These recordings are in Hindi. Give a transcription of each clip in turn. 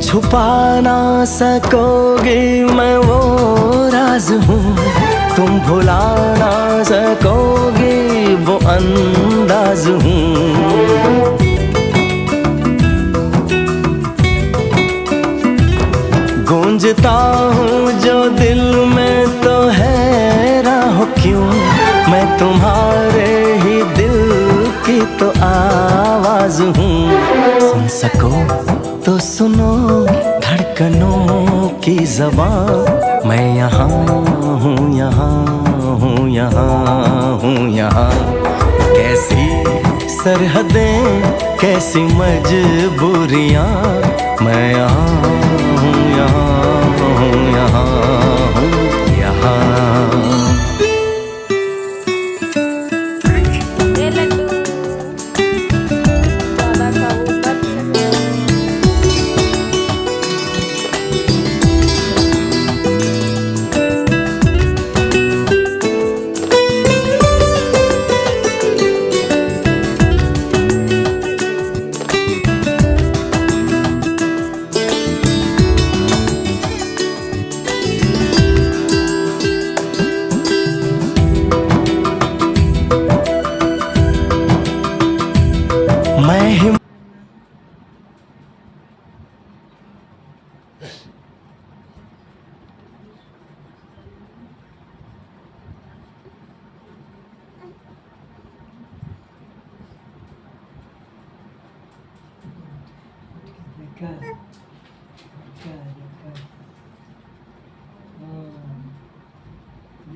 छुपा ना सकोगे मैं वो राज हूँ, तुम भुला ना सकोगे वो अंदाज हूँ। गूंजता हूँ जो दिल में तो हैरान हो क्यों, मैं तुम्हारे ही दिल की तो आवाज हूँ। सुन सको तो सुनो धड़कनों की ज़बान, मैं यहाँ हूँ, यहाँ हूँ, यहाँ हूँ, यहाँ। कैसी सरहदें, कैसी मजबूरियाँ, मैं यहाँ हूँ, यहाँ हूँ, यहाँ हूँ, यहाँ। मैं ही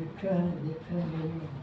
देखा